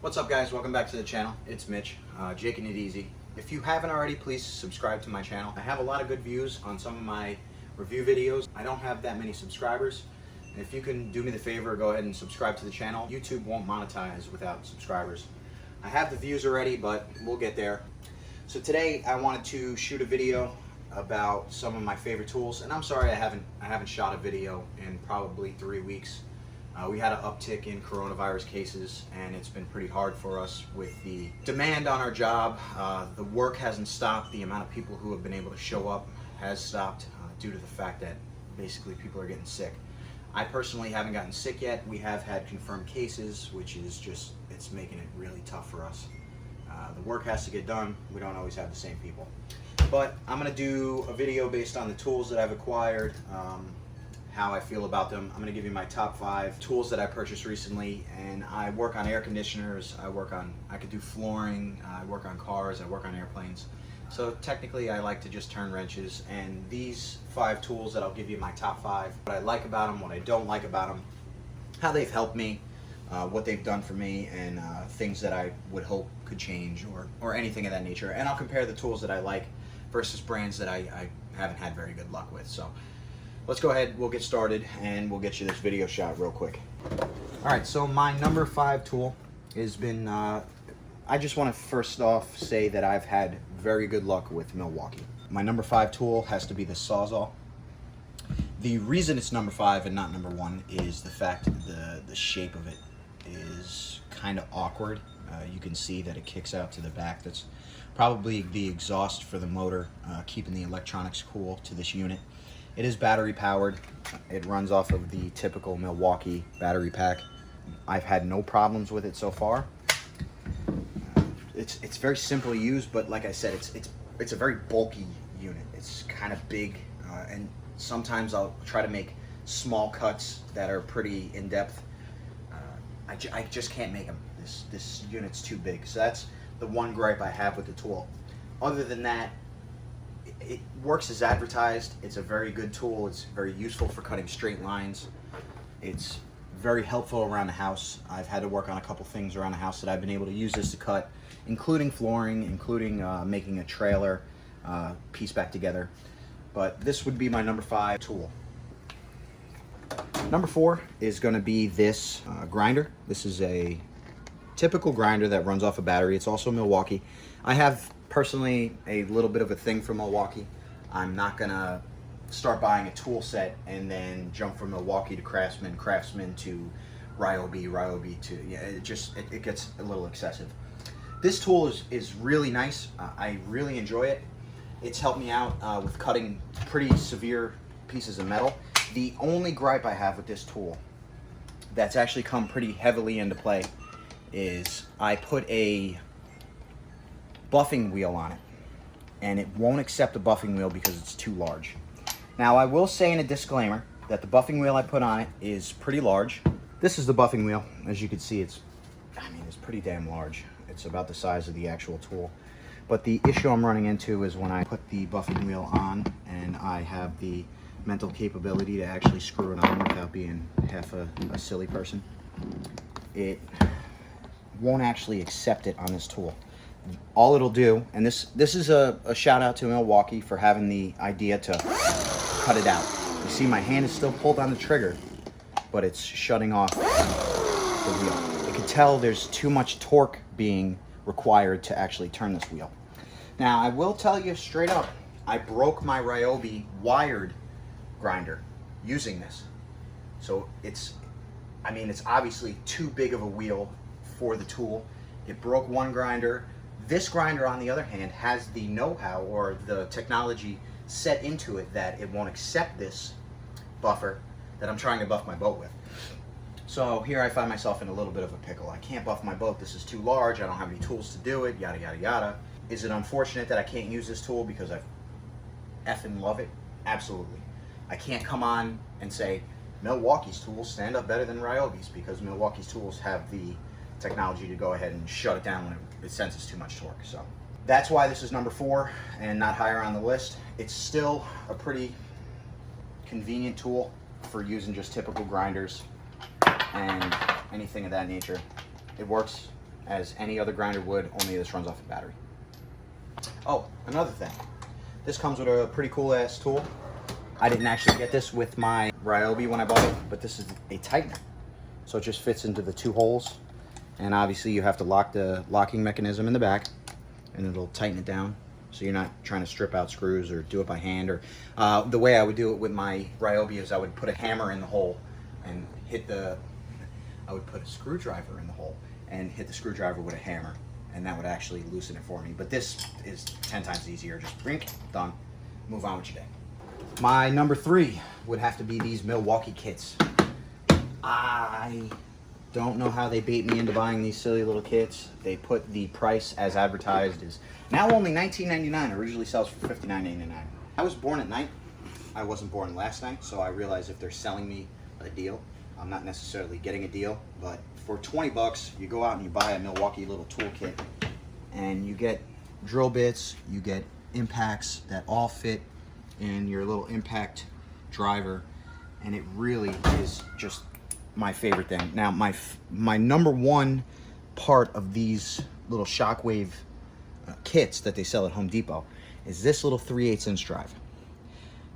What's up, guys? Welcome back to the channel. It's Mitch, Jaking It Easy. If you haven't already, please subscribe to my channel. I have a lot of good views on some of my review videos. I don't have that many subscribers. And if you can do me the favor, go ahead and subscribe to the channel. YouTube won't monetize without subscribers. I have the views already, but we'll get there. So today I wanted to shoot a video about some of my favorite tools. And I'm sorry I haven't shot a video in probably 3 weeks. We had an uptick in coronavirus cases, and it's been pretty hard for us with the demand on our job. The work hasn't stopped. The amount of people who have been able to show up has stopped due to the fact that basically people are getting sick. I personally haven't gotten sick yet. We have had confirmed cases, which is just, it's making it really tough for us. The work has to get done. We don't always have the same people. But I'm going to do a video based on the tools that I've acquired, how I feel about them. I'm gonna give you my top 5 tools that I purchased recently, and I work on air conditioners, I could do flooring, I work on cars, I work on airplanes. So technically I like to just turn wrenches, and these 5 tools that I'll give you my top 5, what I like about them, what I don't like about them, how they've helped me, what they've done for me, and things that I would hope could change or anything of that nature. And I'll compare the tools that I like versus brands that I haven't had very good luck with. So let's go ahead, we'll get started, and we'll get you this video shot real quick. Alright, so my number 5 tool has been, I just want to first off say that I've had very good luck with Milwaukee. My number 5 tool has to be the Sawzall. The reason it's number 5 and not number 1 is the fact that the shape of it is kind of awkward. You can see that it kicks out to the back. That's probably the exhaust for the motor, keeping the electronics cool to this unit. It is battery powered. It runs off of the typical Milwaukee battery pack. I've had no problems with it so far. It's very simple to use, but like I said, it's a very bulky unit. It's kind of big, and sometimes I'll try to make small cuts that are pretty in depth. I just can't make them. This unit's too big. So that's the one gripe I have with the tool. Other than that, it works as advertised. It's a very good tool. It's very useful for cutting straight lines. It's very helpful around the house. I've had to work on a couple things around the house that I've been able to use this to cut, including flooring, including making a trailer piece back together. But this would be my number 5 tool. Number 4 is going to be this grinder. This is a typical grinder that runs off a battery. It's also Milwaukee. I have personally a little bit of a thing for Milwaukee. I'm not gonna start buying a tool set and then jump from Milwaukee to Craftsman to Ryobi to, yeah, it gets a little excessive. This tool is really nice. I really enjoy it. It's helped me out with cutting pretty severe pieces of metal. The only gripe I have with this tool that's actually come pretty heavily into play is I put a buffing wheel on it, and it won't accept a buffing wheel because it's too large. Now, I will say in a disclaimer that the buffing wheel I put on it is pretty large. This is the buffing wheel. As you can see, it's pretty damn large. It's about the size of the actual tool. But the issue I'm running into is when I put the buffing wheel on and I have the mental capability to actually screw it on without being half a silly person, it won't actually accept it on this tool. All it'll do, and this is a shout out to Milwaukee for having the idea to cut it out. You see my hand is still pulled on the trigger, but it's shutting off the wheel. You can tell there's too much torque being required to actually turn this wheel. Now, I will tell you straight up, I broke my Ryobi wired grinder using this. So it's obviously too big of a wheel for the tool. It broke one grinder. This grinder, on the other hand, has the know-how or the technology set into it that it won't accept this buffer that I'm trying to buff my boat with. So here I find myself in a little bit of a pickle. I can't buff my boat. This is too large. I don't have any tools to do it, yada, yada, yada. Is it unfortunate that I can't use this tool because I effing love it? Absolutely. I can't come on and say Milwaukee's tools stand up better than Ryobi's because Milwaukee's tools have the technology to go ahead and shut it down when it senses too much torque. So that's why this is number 4 and not higher on the list. It's still a pretty convenient tool for using just typical grinders and anything of that nature. It works as any other grinder would, only this runs off a battery. Oh, another thing. This comes with a pretty cool ass tool. I didn't actually get this with my Ryobi when I bought it, but this is a tightener. So it just fits into the 2 holes. And obviously you have to lock the locking mechanism in the back, and it'll tighten it down. So you're not trying to strip out screws or do it by hand. Or the way I would do it with my Ryobi is I would put a hammer in the hole and I would put a screwdriver in the hole and hit the screwdriver with a hammer, and that would actually loosen it for me. But this is 10 times easier. Just blink, done, move on with your day. My number 3 would have to be these Milwaukee kits. I don't know how they bait me into buying these silly little kits. They put the price as advertised is now only $19.99. Originally sells for $59.99. I was born at night. I wasn't born last night, so I realized if they're selling me a deal, I'm not necessarily getting a deal. But for 20 bucks, you go out and you buy a Milwaukee little tool kit, and you get drill bits, you get impacts that all fit in your little impact driver, and it really is just my favorite thing. Now, my number 1 part of these little shockwave kits that they sell at Home Depot is this little 3/8 inch drive.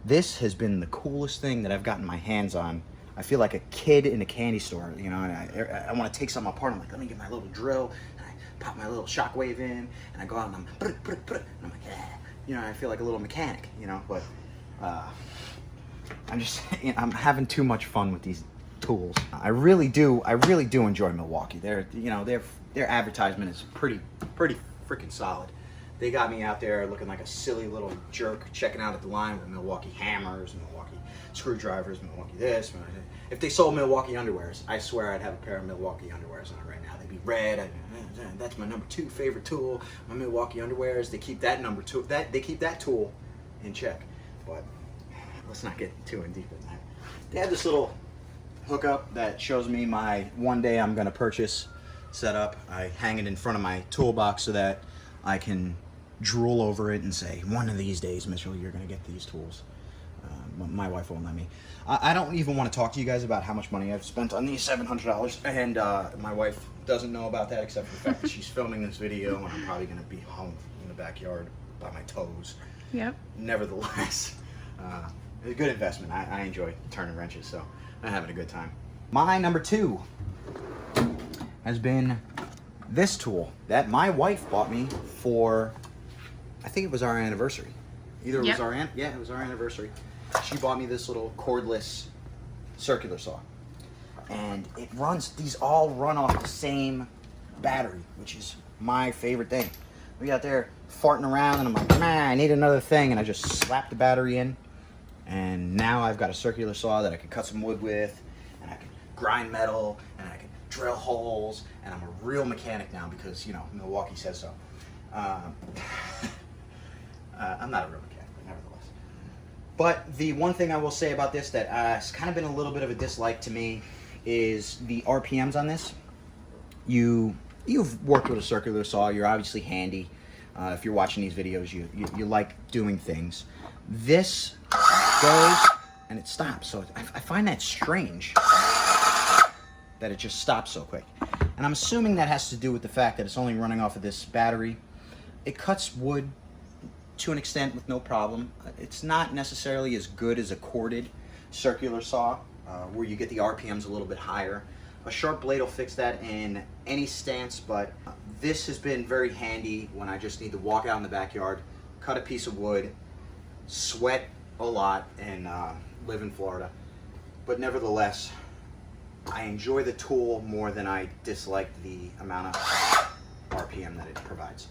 This has been the coolest thing that I've gotten my hands on. I feel like a kid in a candy store, you know, and I want to take something apart. I'm like, let me get my little drill, and I pop my little shockwave in, and I go out and I'm, and I'm like, yeah. You know, I feel like a little mechanic, you know, but I'm just, you know, I'm having too much fun with these tools. I really do enjoy Milwaukee. Their advertisement is pretty freaking solid. They got me out there looking like a silly little jerk, checking out at the line with Milwaukee hammers, Milwaukee screwdrivers, Milwaukee this. If they sold Milwaukee underwears, I swear I'd have a pair of Milwaukee underwears on right now. They'd be red. That's my number 2 favorite tool. My Milwaukee underwears. They keep that number 2. They keep that tool in check. But let's not get too in deep in that. They have this little hookup that shows me my one day I'm gonna purchase setup. I hang it in front of my toolbox so that I can drool over it and say, one of these days, Mitchell, you're gonna get these tools. My wife won't let me. I don't even want to talk to you guys about how much money I've spent on these $700, and my wife doesn't know about that except for the fact that she's filming this video, and I'm probably gonna be home in the backyard by my toes. Yep. Nevertheless, it's a good investment. I enjoy turning wrenches, so I'm having a good time. My number 2 has been this tool that my wife bought me for, I think it was our anniversary. Either it was our it was our anniversary. She bought me this little cordless circular saw, and it runs. These all run off the same battery, which is my favorite thing. We got there farting around, and I'm like, man, I need another thing, and I just slapped the battery in, and now I've got a circular saw that I can cut some wood with, and I can grind metal, and I can drill holes, and I'm a real mechanic now because, you know, Milwaukee says so. I'm not a real mechanic, but nevertheless. But the one thing I will say about this that has kind of been a little bit of a dislike to me is the RPMs on this. You've worked with a circular saw. You're obviously handy. If you're watching these videos, you like doing things. This goes and it stops. So I find that strange that it just stops so quick. And I'm assuming that has to do with the fact that it's only running off of this battery. It cuts wood to an extent with no problem. It's not necessarily as good as a corded circular saw, where you get the RPMs a little bit higher. A sharp blade will fix that in any stance, but this has been very handy when I just need to walk out in the backyard, cut a piece of wood, sweat a lot, and live in Florida. But nevertheless, I enjoy the tool more than I dislike the amount of RPM that it provides.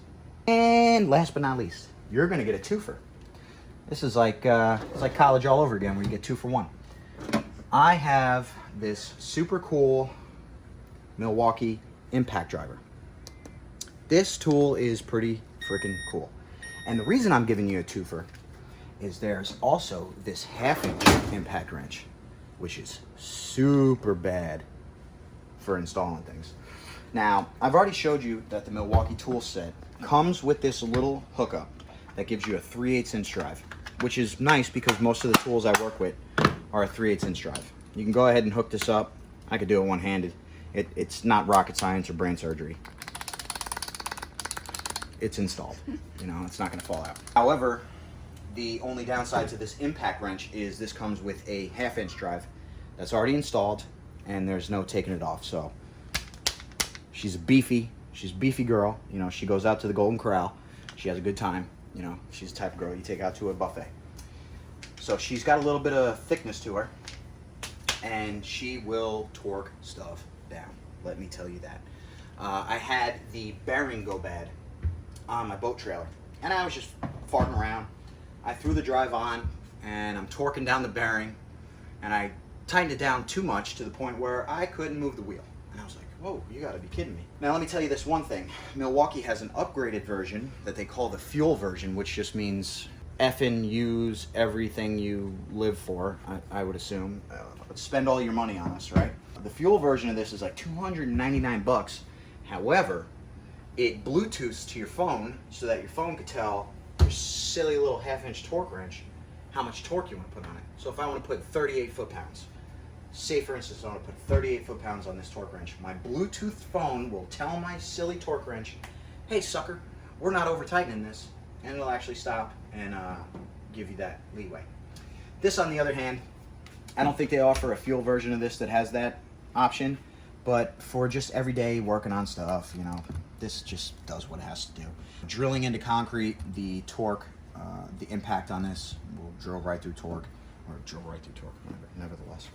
And last but not least, you're gonna get a twofer. This is like it's like college all over again, where you get 2 for 1. I have this super cool Milwaukee impact driver. This tool is pretty freaking cool, and the reason I'm giving you a twofer is there's also this 1/2" impact wrench, which is super bad for installing things. Now, I've already showed you that the Milwaukee tool set comes with this little hookup that gives you a 3/8 inch drive, which is nice because most of the tools I work with are a 3/8 inch drive. You can go ahead and hook this up. I could do it one-handed. It's not rocket science or brain surgery. it's installed. You know, it's not gonna fall out. However, the only downside to this impact wrench is this comes with a 1/2-inch drive that's already installed, and there's no taking it off. So she's a beefy girl. You know, she goes out to the Golden Corral. She has a good time. You know, she's the type of girl you take out to a buffet. So she's got a little bit of thickness to her, and she will torque stuff down. Let me tell you that. I had the bearing go bad on my boat trailer, and I was just farting around. I threw the drive on, and I'm torquing down the bearing, and I tightened it down too much to the point where I couldn't move the wheel. And I was like, whoa, you gotta be kidding me. Now let me tell you this one thing. Milwaukee has an upgraded version that they call the fuel version, which just means effing use everything you live for, I would assume. Spend all your money on us, right? The fuel version of this is like 299 bucks. However, it Bluetooths to your phone so that your phone could tell your silly little 1/2-inch torque wrench how much torque you want to put on it. So if I want to put 38 foot-pounds, say for instance I want to put 38 foot-pounds on this torque wrench, my Bluetooth phone will tell my silly torque wrench, hey sucker, we're not over tightening this, and it'll actually stop and give you that leeway. This on the other hand, I don't think they offer a fuel version of this that has that option, but for just everyday working on stuff, you know, this just does what it has to do. Drilling into concrete, the torque, the impact on this will drill right through torque, or drill right through torque, nevertheless.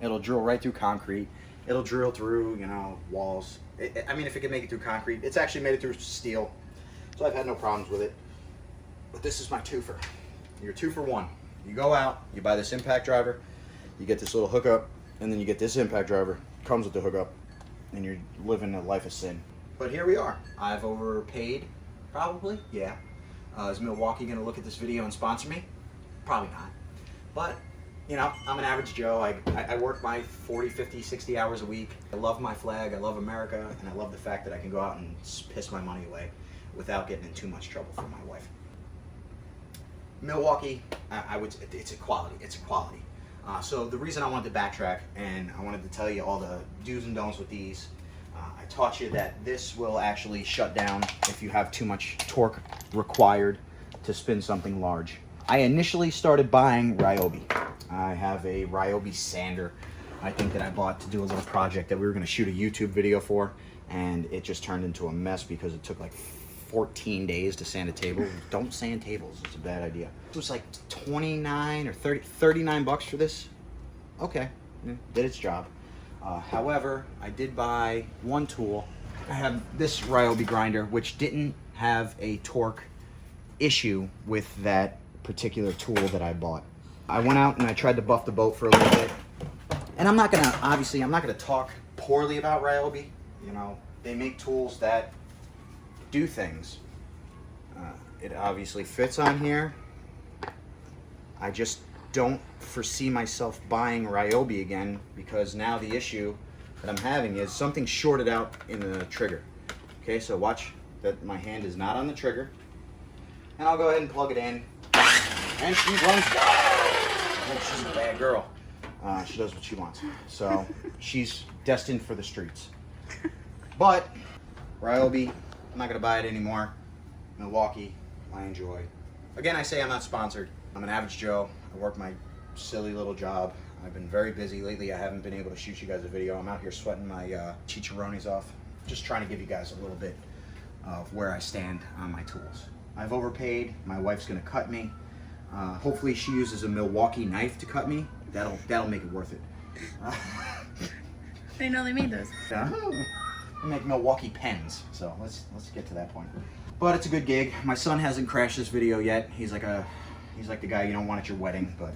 It'll drill right through concrete. It'll drill through, you know, walls. I mean, if it can make it through concrete, it's actually made it through steel, so I've had no problems with it. But this is my twofer. You're 2 for 1. You go out, you buy this impact driver, you get this little hookup, and then you get this impact driver, comes with the hookup, and you're living a life of sin. But here we are. I've overpaid, probably, yeah. Is Milwaukee gonna look at this video and sponsor me? Probably not. But, you know, I'm an average Joe. I work my 40, 50, 60 hours a week. I love my flag, I love America, and I love the fact that I can go out and piss my money away without getting in too much trouble from my wife. Milwaukee, it's a quality, so the reason I wanted to backtrack and I wanted to tell you all the do's and don'ts with these, I taught you that this will actually shut down if you have too much torque required to spin something large. I initially started buying Ryobi. I have a Ryobi Sander, I think, that I bought to do a little project that we were going to shoot a YouTube video for, and it just turned into a mess because it took like 14 days to sand a table. Don't sand tables, it's a bad idea. It was like 29 or 39 bucks for this. Okay, did its job. However, I did buy one tool. I have this Ryobi grinder, which didn't have a torque issue with that particular tool that I bought. I went out and I tried to buff the boat for a little bit. And I'm not gonna talk poorly about Ryobi. You know, they make tools that do things. It obviously fits on here. I just don't foresee myself buying Ryobi again, because now the issue that I'm having is something shorted out in the trigger. Okay, so watch that my hand is not on the trigger, and I'll go ahead and plug it in, and she runs wild. Oh, she's a bad girl. She does what she wants, so she's destined for the streets. But Ryobi, I'm not gonna buy it anymore. Milwaukee, I enjoy. Again, I say I'm not sponsored. I'm an average Joe. I work my silly little job. I've been very busy lately. I haven't been able to shoot you guys a video. I'm out here sweating my chicharrones off. Just trying to give you guys a little bit of where I stand on my tools. I've overpaid. My wife's gonna cut me. Hopefully she uses a Milwaukee knife to cut me. That'll make it worth it. I didn't know they made those. Yeah. I make Milwaukee pens, so let's get to that point. But it's a good gig. My son hasn't crashed this video yet. He's like the guy you don't want at your wedding, but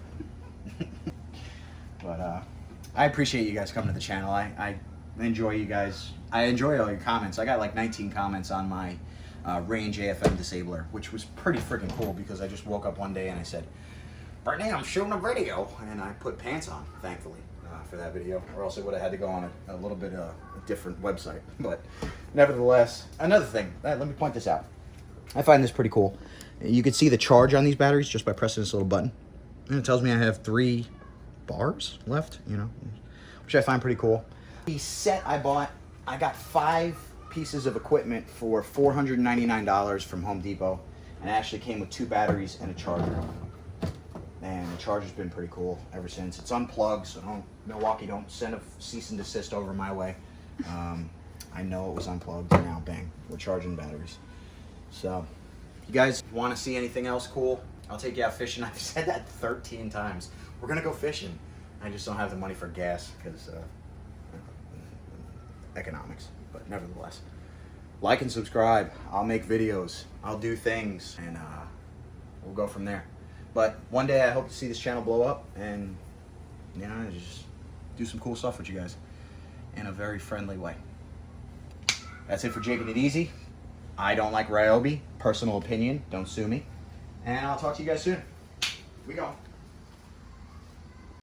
I appreciate you guys coming to the channel. I enjoy you guys. I enjoy all your comments. I got like 19 comments on my Range AFM disabler, which was pretty freaking cool, because I just woke up one day and I said, Brittany, I'm shooting a video, and I put pants on, thankfully, for that video, or else it would have had to go on a little bit a different website. But nevertheless, another thing, let me point this out. I find this pretty cool. You can see the charge on these batteries just by pressing this little button, and it tells me I have 3 bars left, you know, which I find pretty cool. The set I bought, I got 5 pieces of equipment for $499 from Home Depot, and it actually came with 2 batteries and a charger. And the charger's been pretty cool ever since. It's unplugged, so Milwaukee, don't send a cease and desist over my way. I know it was unplugged, and now bang, we're charging batteries. So, if you guys want to see anything else cool, I'll take you out fishing. I've said that 13 times. We're gonna go fishing. I just don't have the money for gas because economics. But nevertheless, like and subscribe. I'll make videos. I'll do things, and we'll go from there. But one day I hope to see this channel blow up, and just do some cool stuff with you guys in a very friendly way. That's it for Jaking It Easy. I don't like Ryobi. Personal opinion. Don't sue me. And I'll talk to you guys soon. We go.